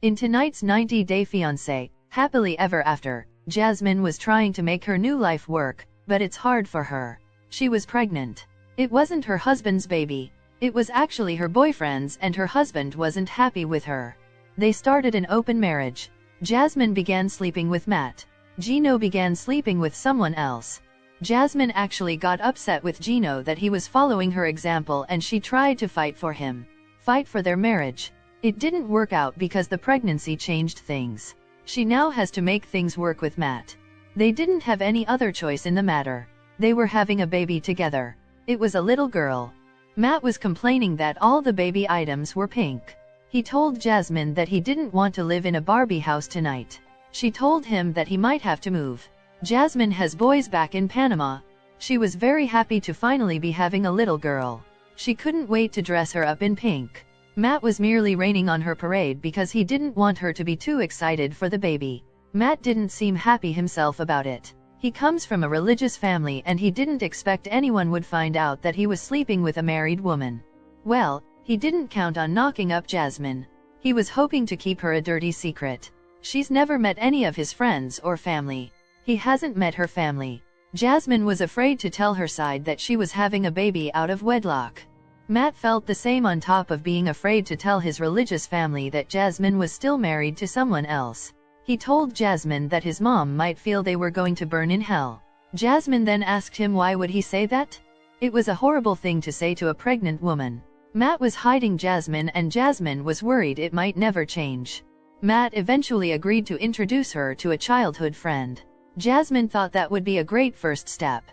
In tonight's 90-Day Fiancé, Happily Ever After, Jasmine was trying to make her new life work, but it's hard for her. She was pregnant. It wasn't her husband's baby. It was actually her boyfriend's, and her husband wasn't happy with her. They started an open marriage. Jasmine began sleeping with Matt. Gino began sleeping with someone else. Jasmine actually got upset with Gino that he was following her example, and she tried to fight for him. Fight for their marriage. It didn't work out because the pregnancy changed things. She now has to make things work with Matt. They didn't have any other choice in the matter. They were having a baby together. It was a little girl. Matt was complaining that all the baby items were pink. He told Jasmine that he didn't want to live in a Barbie house tonight. She told him that he might have to move. Jasmine has boys back in Panama. She was very happy to finally be having a little girl. She couldn't wait to dress her up in pink. Matt was merely raining on her parade because he didn't want her to be too excited for the baby. Matt didn't seem happy himself about it. He comes from a religious family and he didn't expect anyone would find out that he was sleeping with a married woman. Well, he didn't count on knocking up Jasmine. He was hoping to keep her a dirty secret. She's never met any of his friends or family. He hasn't met her family. Jasmine was afraid to tell her side that she was having a baby out of wedlock. Matt felt the same, on top of being afraid to tell his religious family that Jasmine was still married to someone else. He told Jasmine that his mom might feel they were going to burn in hell. Jasmine then asked him why would he say that? It was a horrible thing to say to a pregnant woman. Matt was hiding Jasmine, and Jasmine was worried it might never change. Matt eventually agreed to introduce her to a childhood friend. Jasmine thought that would be a great first step.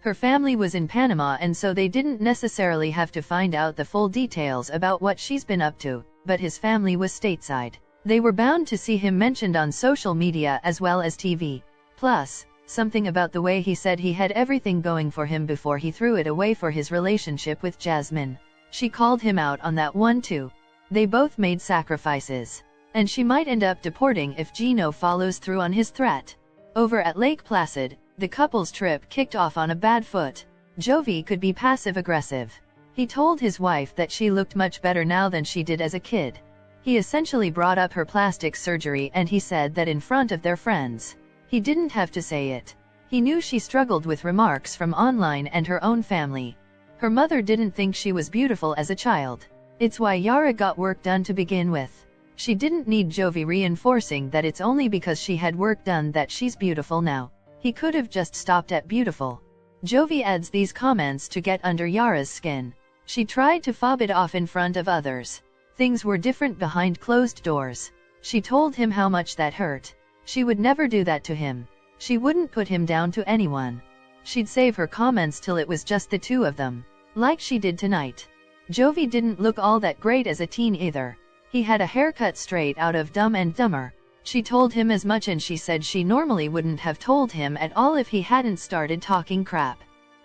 Her family was in Panama, and so they didn't necessarily have to find out the full details about what she's been up to, but his family was stateside. They were bound to see him mentioned on social media as well as TV. Plus, something about the way he said he had everything going for him before he threw it away for his relationship with Jasmine. She called him out on that one too. They both made sacrifices. And she might end up deporting if Gino follows through on his threat. Over at Lake Placid, the couple's trip kicked off on a bad foot. Jovi could be passive-aggressive. He told his wife that she looked much better now than she did as a kid. He essentially brought up her plastic surgery, and he said that in front of their friends. He didn't have to say it. He knew she struggled with remarks from online and her own family. Her mother didn't think she was beautiful as a child. It's why Yara got work done to begin with. She didn't need Jovi reinforcing that it's only because she had work done that she's beautiful now. He could have just stopped at beautiful. Jovi adds these comments to get under Yara's skin. She tried to fob it off in front of others. Things were different behind closed doors. She told him how much that hurt. She would never do that to him. She wouldn't put him down to anyone. She'd save her comments till it was just the two of them. Like she did tonight. Jovi didn't look all that great as a teen either. He had a haircut straight out of Dumb and Dumber. She told him as much, and she said she normally wouldn't have told him at all if he hadn't started talking crap.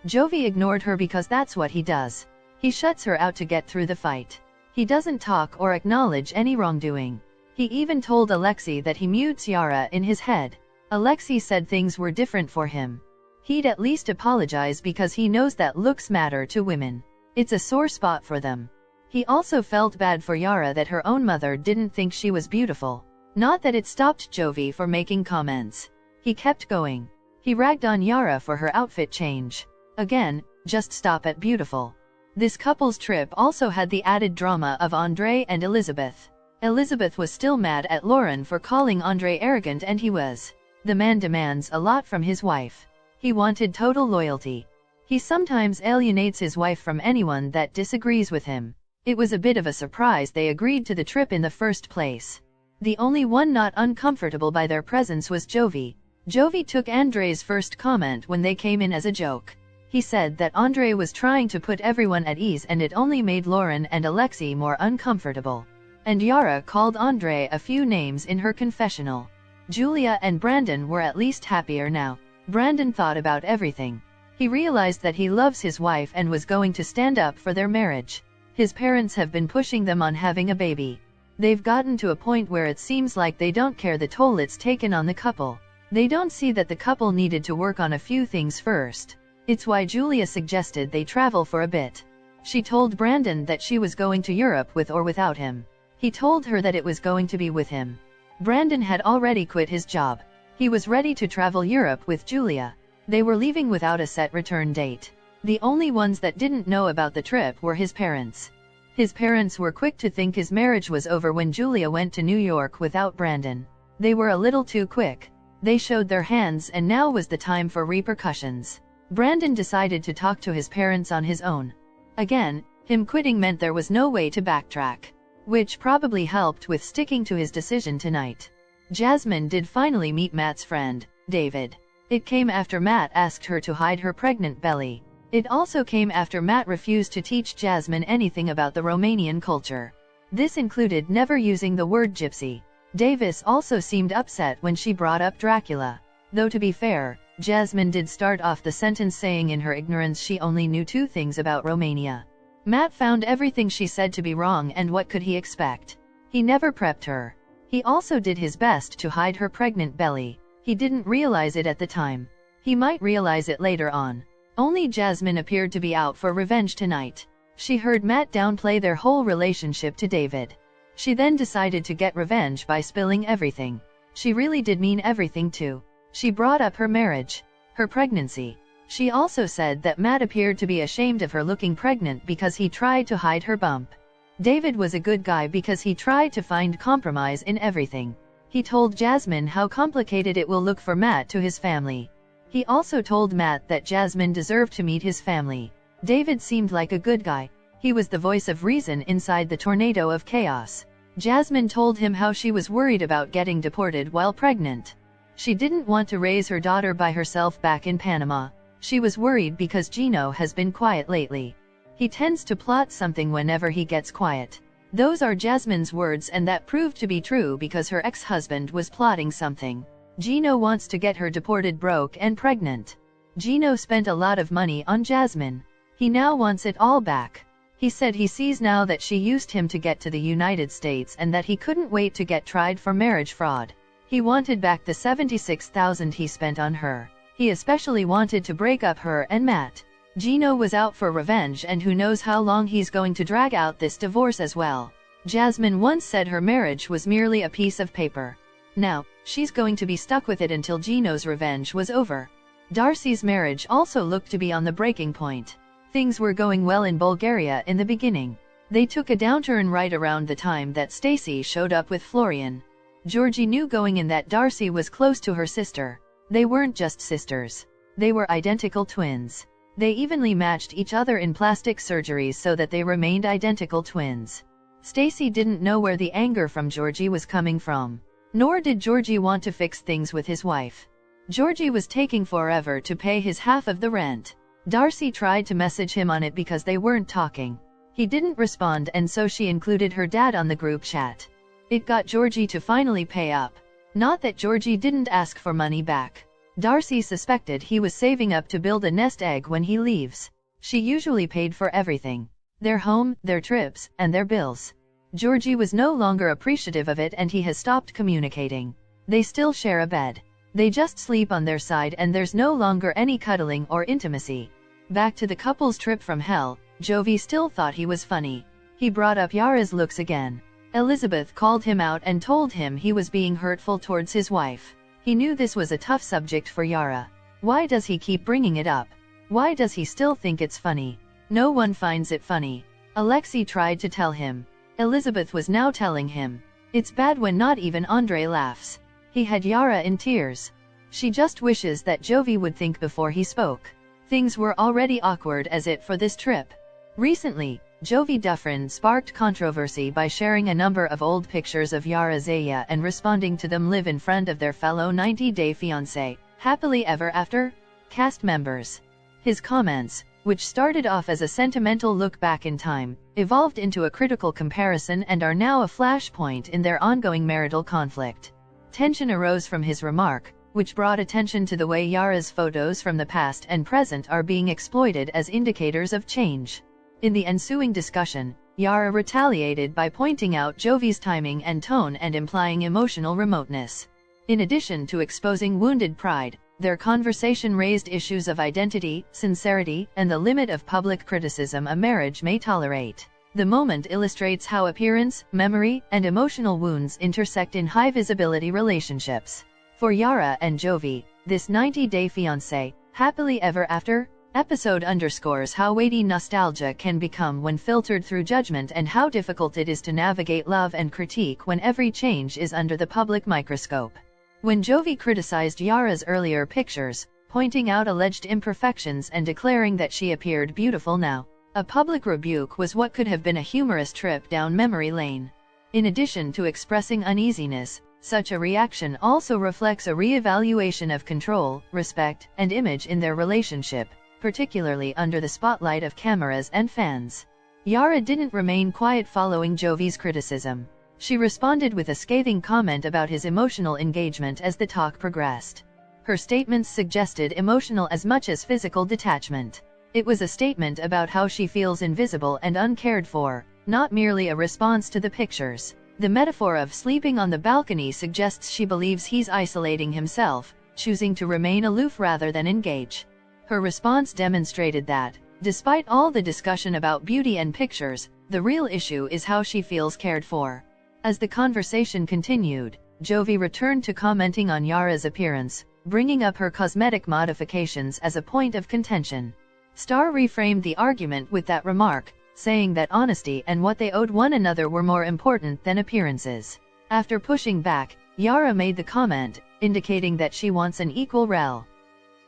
Jovi ignored her because that's what he does. He shuts her out to get through the fight. He doesn't talk or acknowledge any wrongdoing. He even told Alexi that he mutes Yara in his head. Alexi said things were different for him. He'd at least apologize because he knows that looks matter to women. It's a sore spot for them. He also felt bad for Yara that her own mother didn't think she was beautiful. Not that it stopped Jovi from making comments. He kept going. He ragged on Yara for her outfit change. Again, just stop at beautiful. This couple's trip also had the added drama of Andre and Elizabeth. Elizabeth was still mad at Lauren for calling Andre arrogant, and he was. The man demands a lot from his wife. He wanted total loyalty. He sometimes alienates his wife from anyone that disagrees with him. It was a bit of a surprise they agreed to the trip in the first place. The only one not uncomfortable by their presence was Jovi. Jovi took Andre's first comment when they came in as a joke. He said that Andre was trying to put everyone at ease, and it only made Lauren and Alexi more uncomfortable. And Yara called Andre a few names in her confessional. Julia and Brandon were at least happier now. Brandon thought about everything. He realized that he loves his wife and was going to stand up for their marriage. His parents have been pushing them on having a baby. They've gotten to a point where it seems like they don't care the toll it's taken on the couple. They don't see that the couple needed to work on a few things first. It's why Julia suggested they travel for a bit. She told Brandon that she was going to Europe with or without him. He told her that it was going to be with him. Brandon had already quit his job. He was ready to travel Europe with Julia. They were leaving without a set return date. The only ones that didn't know about the trip were his parents. His parents were quick to think his marriage was over when Julia went to New York without Brandon. They were a little too quick. They showed their hands, and now was the time for repercussions. Brandon decided to talk to his parents on his own. Again, him quitting meant there was no way to backtrack, which probably helped with sticking to his decision tonight. Jasmine did finally meet Matt's friend, David. It came after Matt asked her to hide her pregnant belly. It also came after Matt refused to teach Jasmine anything about the Romanian culture. This included never using the word gypsy. Davis also seemed upset when she brought up Dracula. Though to be fair, Jasmine did start off the sentence saying in her ignorance she only knew 2 things about Romania. Matt found everything she said to be wrong, and what could he expect? He never prepped her. He also did his best to hide her pregnant belly. He didn't realize it at the time. He might realize it later on. Only Jasmine appeared to be out for revenge tonight. She heard Matt downplay their whole relationship to David. She then decided to get revenge by spilling everything. She really did mean everything too. She brought up her marriage, her pregnancy. She also said that Matt appeared to be ashamed of her looking pregnant because he tried to hide her bump. David was a good guy because he tried to find compromise in everything. He told Jasmine how complicated it will look for Matt to his family. He also told Matt that Jasmine deserved to meet his family. David seemed like a good guy. He was the voice of reason inside the tornado of chaos. Jasmine told him how she was worried about getting deported while pregnant. She didn't want to raise her daughter by herself back in Panama. She was worried because Gino has been quiet lately. He tends to plot something whenever he gets quiet. Those are Jasmine's words, and that proved to be true because her ex-husband was plotting something. Gino wants to get her deported broke and pregnant. Gino spent a lot of money on Jasmine. He now wants it all back. He said he sees now that she used him to get to the United States and that he couldn't wait to get tried for marriage fraud. He wanted back the $76,000 he spent on her. He especially wanted to break up her and Matt. Gino was out for revenge, and who knows how long he's going to drag out this divorce as well. Jasmine once said her marriage was merely a piece of paper. Now, she's going to be stuck with it until Gino's revenge was over. Darcy's marriage also looked to be on the breaking point. Things were going well in Bulgaria in the beginning. They took a downturn right around the time that Stacy showed up with Florian. Georgie knew going in that Darcy was close to her sister. They weren't just sisters. They were identical twins. They evenly matched each other in plastic surgeries so that they remained identical twins. Stacy didn't know where the anger from Georgie was coming from. Nor did Georgie want to fix things with his wife. Georgie was taking forever to pay his half of the rent. Darcy tried to message him on it because they weren't talking. He didn't respond, and so she included her dad on the group chat. It got Georgie to finally pay up. Not that Georgie didn't ask for money back. Darcy suspected he was saving up to build a nest egg when he leaves. She usually paid for everything. Their home, their trips, and their bills. Georgie was no longer appreciative of it, and he has stopped communicating. They still share a bed. They just sleep on their side, and there's no longer any cuddling or intimacy. Back to the couple's trip from hell, Jovi still thought he was funny. He brought up Yara's looks again. Elizabeth called him out and told him he was being hurtful towards his wife. He knew this was a tough subject for Yara. Why does he keep bringing it up? Why does he still think it's funny? No one finds it funny. Alexei tried to tell him. Elizabeth was now telling him. It's bad when not even Andre laughs. He had Yara in tears. She just wishes that Jovi would think before he spoke. Things were already awkward as it for this trip. Recently, Jovi Dufresne sparked controversy by sharing a number of old pictures of Yara Zaya and responding to them live in front of their fellow 90-day fiancé, happily ever after, cast members. His comments, which started off as a sentimental look back in time, evolved into a critical comparison and are now a flashpoint in their ongoing marital conflict. Tension arose from his remark, which brought attention to the way Yara's photos from the past and present are being exploited as indicators of change. In the ensuing discussion, Yara retaliated by pointing out Jovi's timing and tone and implying emotional remoteness. In addition to exposing wounded pride, their conversation raised issues of identity, sincerity, and the limit of public criticism a marriage may tolerate. The moment illustrates how appearance, memory, and emotional wounds intersect in high-visibility relationships. For Yara and Jovi, this 90-Day Fiancé, Happily Ever After episode underscores how weighty nostalgia can become when filtered through judgment and how difficult it is to navigate love and critique when every change is under the public microscope. When Jovi criticized Yara's earlier pictures, pointing out alleged imperfections and declaring that she appeared beautiful now, a public rebuke was what could have been a humorous trip down memory lane. In addition to expressing uneasiness, such a reaction also reflects a re-evaluation of control, respect, and image in their relationship, particularly under the spotlight of cameras and fans. Yara didn't remain quiet following Jovi's criticism. She responded with a scathing comment about his emotional engagement as the talk progressed. Her statements suggested emotional as much as physical detachment. It was a statement about how she feels invisible and uncared for, not merely a response to the pictures. The metaphor of sleeping on the balcony suggests she believes he's isolating himself, choosing to remain aloof rather than engage. Her response demonstrated that, despite all the discussion about beauty and pictures, the real issue is how she feels cared for. As the conversation continued, Jovi returned to commenting on Yara's appearance, bringing up her cosmetic modifications as a point of contention. Star reframed the argument with that remark, saying that honesty and what they owed one another were more important than appearances. After pushing back, Yara made the comment, indicating that she wants an equal rel.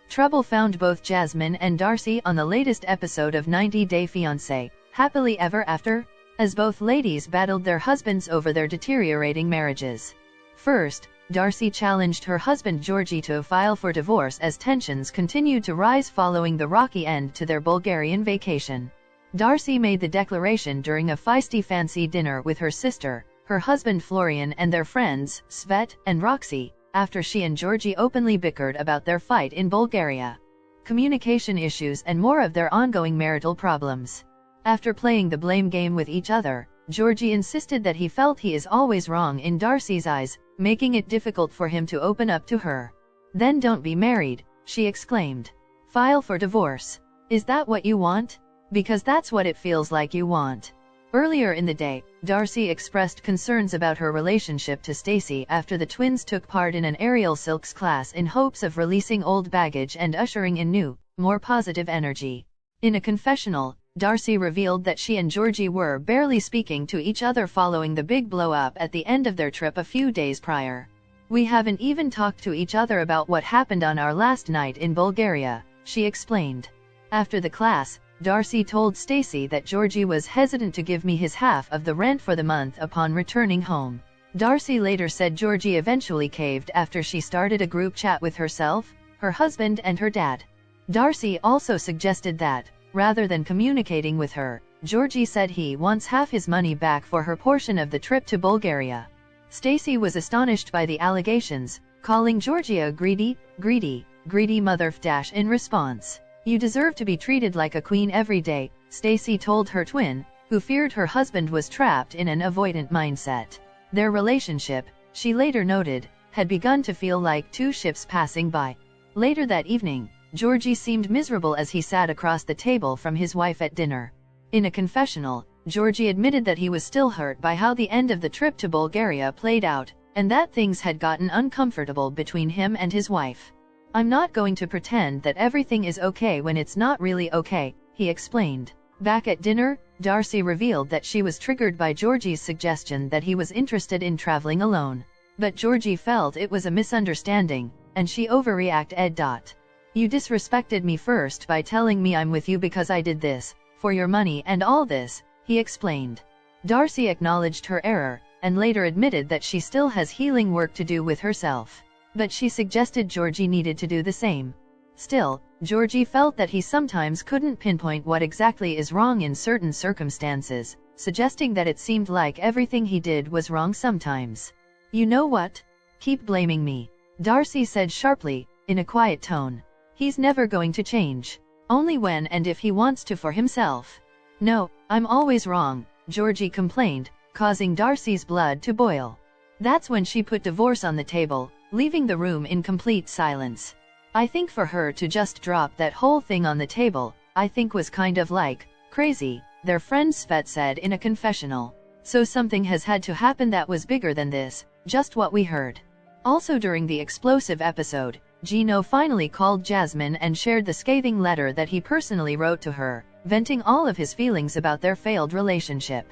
Trouble found both Jasmine and Darcy on the latest episode of 90-Day Fiancé, Happily Ever After, as both ladies battled their husbands over their deteriorating marriages. First, Darcy challenged her husband Georgi to file for divorce as tensions continued to rise following the rocky end to their Bulgarian vacation. Darcy made the declaration during a feisty fancy dinner with her sister, her husband Florian and their friends, Svet and Roxy, after she and Georgi openly bickered about their fight in Bulgaria, communication issues and more of their ongoing marital problems. After playing the blame game with each other, Georgi insisted that he felt he is always wrong in Darcy's eyes, making it difficult for him to open up to her. "Then don't be married," she exclaimed. "File for divorce. Is that what you want? Because that's what it feels like you want." Earlier in the day, Darcy expressed concerns about her relationship to Stacey after the twins took part in an aerial silks class in hopes of releasing old baggage and ushering in new, more positive energy. In a confessional, Darcy revealed that she and Georgi were barely speaking to each other following the big blow-up at the end of their trip a few days prior. "We haven't even talked to each other about what happened on our last night in Bulgaria," she explained. After the class, Darcy told Stacey that Georgi was hesitant to give me his half of the rent for the month upon returning home. Darcy later said Georgi eventually caved after she started a group chat with herself, her husband and her dad. Darcy also suggested that, rather than communicating with her, Georgi said he wants half his money back for her portion of the trip to Bulgaria. Stacey was astonished by the allegations, calling Georgi a greedy mother f*** in response. "You deserve to be treated like a queen every day," Stacey told her twin, who feared her husband was trapped in an avoidant mindset. Their relationship, she later noted, had begun to feel like two ships passing by. Later that evening, Georgi seemed miserable as he sat across the table from his wife at dinner. In a confessional, Georgi admitted that he was still hurt by how the end of the trip to Bulgaria played out, and that things had gotten uncomfortable between him and his wife. "I'm not going to pretend that everything is okay when it's not really okay," he explained. Back at dinner, Darcy revealed that she was triggered by Georgi's suggestion that he was interested in traveling alone. But Georgi felt it was a misunderstanding, and she overreacted. "You disrespected me first by telling me I'm with you because I did this, for your money and all this," he explained. Darcy acknowledged her error, and later admitted that she still has healing work to do with herself. But she suggested Georgi needed to do the same. Still, Georgi felt that he sometimes couldn't pinpoint what exactly is wrong in certain circumstances, suggesting that it seemed like everything he did was wrong sometimes. "You know what? Keep blaming me," Darcy said sharply, in a quiet tone. "He's never going to change. Only when and if he wants to for himself." "No, I'm always wrong," Georgi complained, causing Darcy's blood to boil. That's when she put divorce on the table, leaving the room in complete silence. I think for her to just drop that whole thing on the table, I think was kind of like crazy, their friend Svet said in a confessional. So something has had to happen that was bigger than this, just what we heard. Also during the explosive episode, Gino finally called Jasmine and shared the scathing letter that he personally wrote to her, venting all of his feelings about their failed relationship.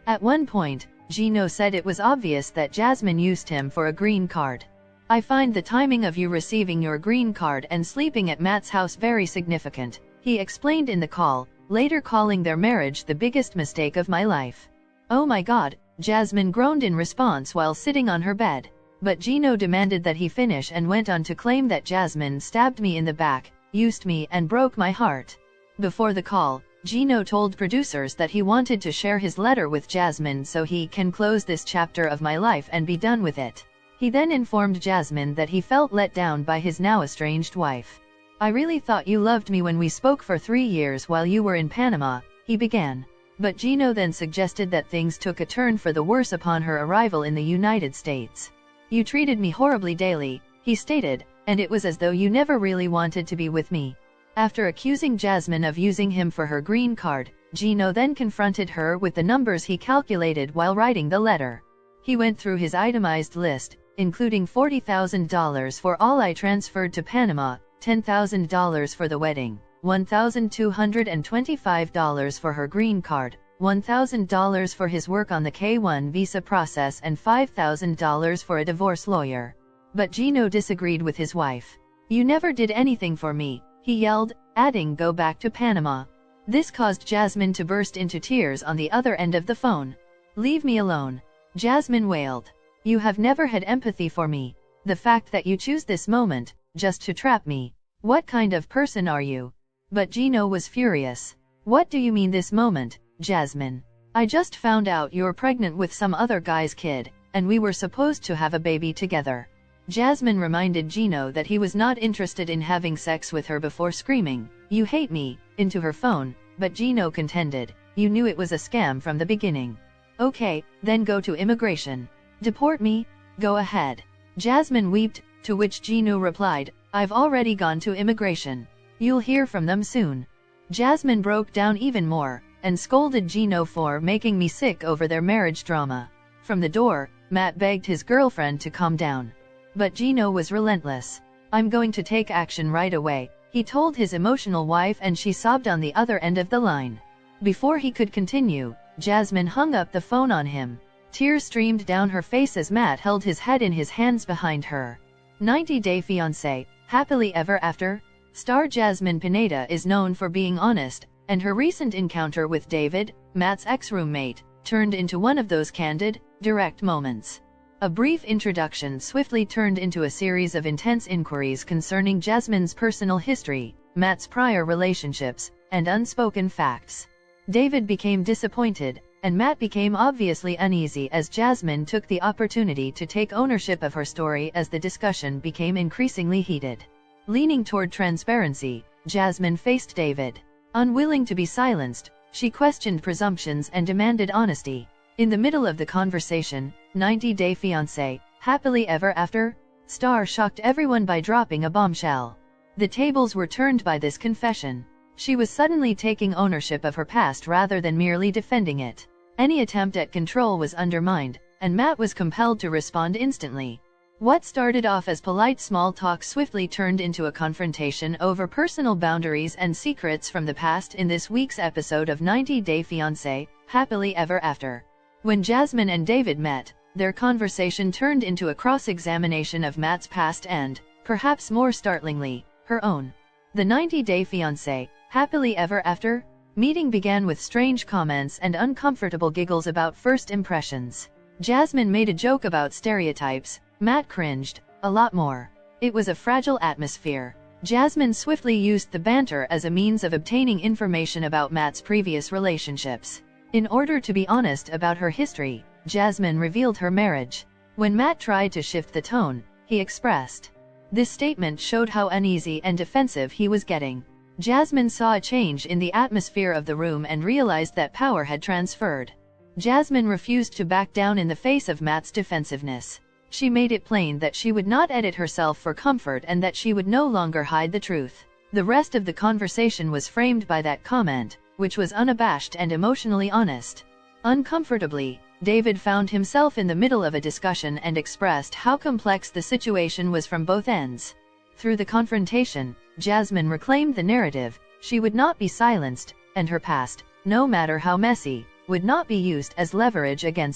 At one point, Gino said it was obvious that Jasmine used him for a green card. I find the timing of you receiving your green card and sleeping at Matt's house very significant, he explained in the call, later calling their marriage the biggest mistake of my life. Oh my God, Jasmine groaned in response while sitting on her bed. But Gino demanded that he finish and went on to claim that Jasmine stabbed me in the back, used me and broke my heart. Before the call, Gino told producers that he wanted to share his letter with Jasmine so he can close this chapter of my life and be done with it. He then informed Jasmine that he felt let down by his now estranged wife. I really thought you loved me when we spoke for 3 years while you were in Panama, he began. But Gino then suggested that things took a turn for the worse upon her arrival in the United States. You treated me horribly daily, he stated, and it was as though you never really wanted to be with me. After accusing Jasmine of using him for her green card, Gino then confronted her with the numbers he calculated while writing the letter. He went through his itemized list, including $40,000 for all I transferred to Panama, $10,000 for the wedding, $1,225 for her green card, $1,000 for his work on the K-1 visa process and $5,000 for a divorce lawyer. But Gino disagreed with his wife. You never did anything for me, he yelled, adding go back to Panama. This caused Jasmine to burst into tears on the other end of the phone. Leave me alone. Jasmine wailed. You have never had empathy for me. The fact that you choose this moment, just to trap me. What kind of person are you? But Gino was furious. What do you mean this moment, Jasmine? I just found out you're pregnant with some other guy's kid, and we were supposed to have a baby together. Jasmine reminded Gino that he was not interested in having sex with her before screaming, "You hate me," into her phone, but Gino contended, "You knew it was a scam from the beginning." Okay, then go to immigration. Deport me? Go ahead. Jasmine wept, to which Gino replied, I've already gone to immigration. You'll hear from them soon. Jasmine broke down even more, and scolded Gino for making me sick over their marriage drama. From the door, Matt begged his girlfriend to calm down. But Gino was relentless. I'm going to take action right away, he told his emotional wife, and she sobbed on the other end of the line. Before he could continue, Jasmine hung up the phone on him. Tears streamed down her face as Matt held his head in his hands behind her. 90 Day Fiancé, Happily Ever After? Star Jasmine Pineda is known for being honest, and her recent encounter with David, Matt's ex-roommate, turned into one of those candid, direct moments. A brief introduction swiftly turned into a series of intense inquiries concerning Jasmine's personal history, Matt's prior relationships, and unspoken facts. David became disappointed, and Matt became obviously uneasy as Jasmine took the opportunity to take ownership of her story as the discussion became increasingly heated. Leaning toward transparency, Jasmine faced David. Unwilling to be silenced, she questioned presumptions and demanded honesty. In the middle of the conversation, 90 Day Fiancé, Happily Ever After? Star shocked everyone by dropping a bombshell. The tables were turned by this confession. She was suddenly taking ownership of her past rather than merely defending it. Any attempt at control was undermined, and Matt was compelled to respond instantly. What started off as polite small talk swiftly turned into a confrontation over personal boundaries and secrets from the past in this week's episode of 90 Day Fiancé, Happily Ever After. When Jasmine and David met, their conversation turned into a cross-examination of Matt's past and, perhaps more startlingly, her own. The 90 Day Fiancé, Happily Ever After? Meeting began with strange comments and uncomfortable giggles about first impressions. Jasmine made a joke about stereotypes, Matt cringed, a lot more. It was a fragile atmosphere. Jasmine swiftly used the banter as a means of obtaining information about Matt's previous relationships. In order to be honest about her history, Jasmine revealed her marriage. When Matt tried to shift the tone, he expressed. This statement showed how uneasy and defensive he was getting. Jasmine saw a change in the atmosphere of the room and realized that power had transferred. Jasmine refused to back down in the face of Matt's defensiveness. She made it plain that she would not edit herself for comfort and that she would no longer hide the truth. The rest of the conversation was framed by that comment, which was unabashed and emotionally honest. Uncomfortably, David found himself in the middle of a discussion and expressed how complex the situation was from both ends. Through the confrontation, Jasmine reclaimed the narrative. She would not be silenced, and her past, no matter how messy, would not be used as leverage against